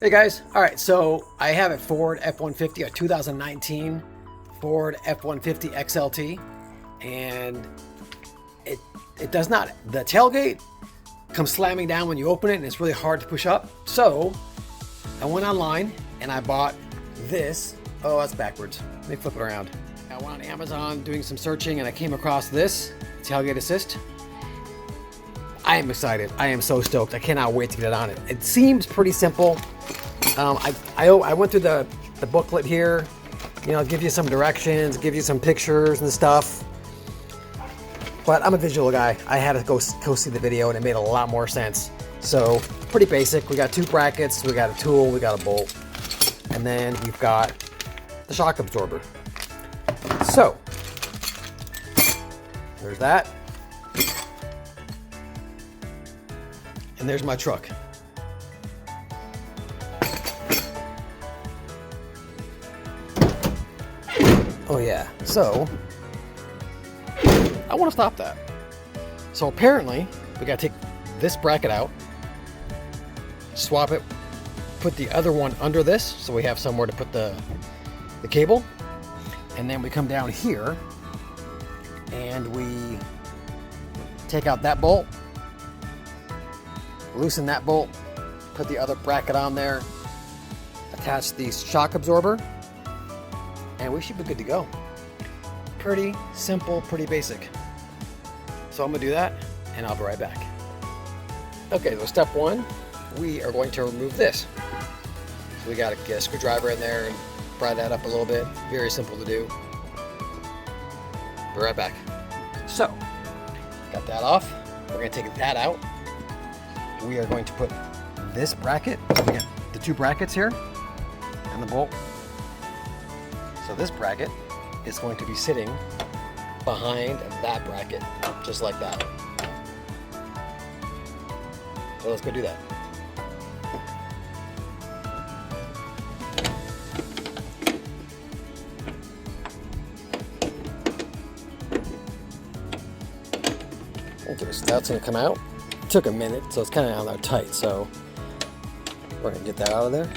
Hey guys, all right, so I have a Ford F-150, a 2019 Ford F-150 XLT, and it does not, the tailgate comes slamming down when you open it, and it's really hard to push up. So I went online and I bought this. Oh, that's backwards. Let me flip it around. I went on Amazon doing some searching and I came across this tailgate assist. I am excited. I am so stoked. I cannot wait to get it on it. It seems pretty simple. I went through the booklet here, you know, give you some directions, give you some pictures and stuff. But I'm a visual guy. I had to go see the video and it made a lot more sense. So pretty basic. We got two brackets, we got a tool, we got a bolt, and then we've got the shock absorber. So there's that. And there's my truck. Oh yeah, so I want to stop that. So apparently we got to take this bracket out, swap it, put the other one under this so we have somewhere to put the cable, and then we come down here and we take out that bolt, loosen that bolt, put the other bracket on there, attach the shock absorber, and we should be good to go. Pretty simple, pretty basic. So I'm gonna do that and I'll be right back. Okay, so step one, we are going to remove this. So we gotta get a screwdriver in there and pry that up a little bit. Very simple to do. Be right back. So, got that off. We're gonna take that out. We are going to put this bracket, we got the two brackets here and the bolt. So this bracket is going to be sitting behind that bracket, just like that. So let's go do that. Okay, so that's gonna come out. It took a minute, so it's kind of on there tight, so we're gonna get that out of there.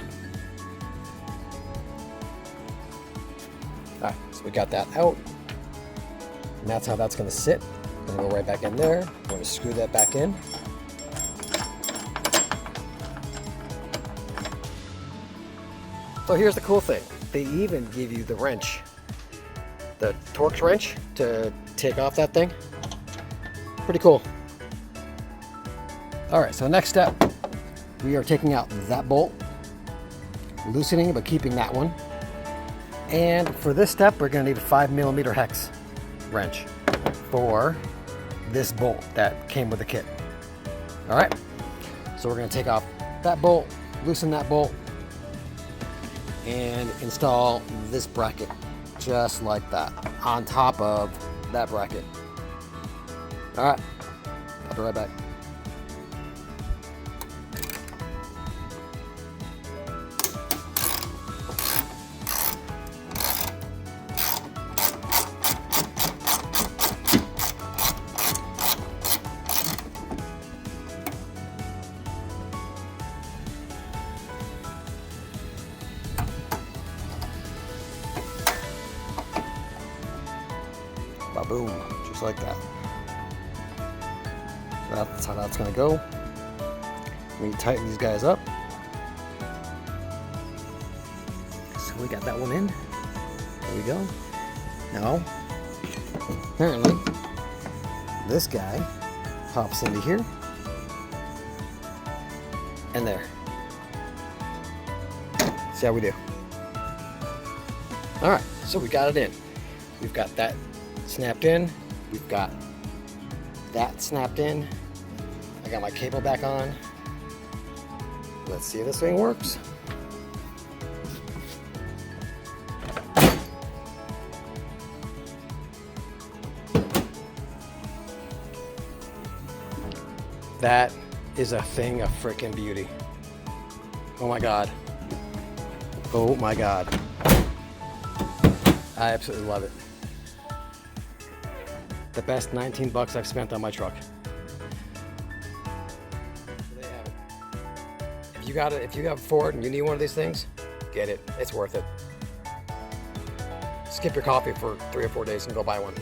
All right, so we got that out, and that's how that's gonna sit. Gonna go right back in there. We're gonna screw that back in. So here's the cool thing. They even give you the wrench, the Torx wrench to take off that thing. Pretty cool. All right, so next step, we are taking out that bolt, loosening but keeping that one. And for this step, we're gonna need a 5mm hex wrench for this bolt that came with the kit. All right, so we're gonna take off that bolt, loosen that bolt, and install this bracket just like that on top of that bracket. All right, I'll be right back. Boom, just like that. That's how that's gonna go. We tighten these guys up. So we got that one in. There we go. Now, apparently, this guy pops into here and there. See how we do. All right, so we got it in. We've got that snapped in. We've got that snapped in. I got my cable back on. Let's see if this thing works. That is a thing of freaking beauty. Oh my God. Oh my God. I absolutely love it. The best 19 bucks I've spent on my truck. you got it, if you have a Ford and you need one of these things, get it. It's worth it. Skip your coffee for 3 or 4 days and go buy one.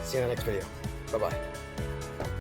See you in the next video. Bye-bye.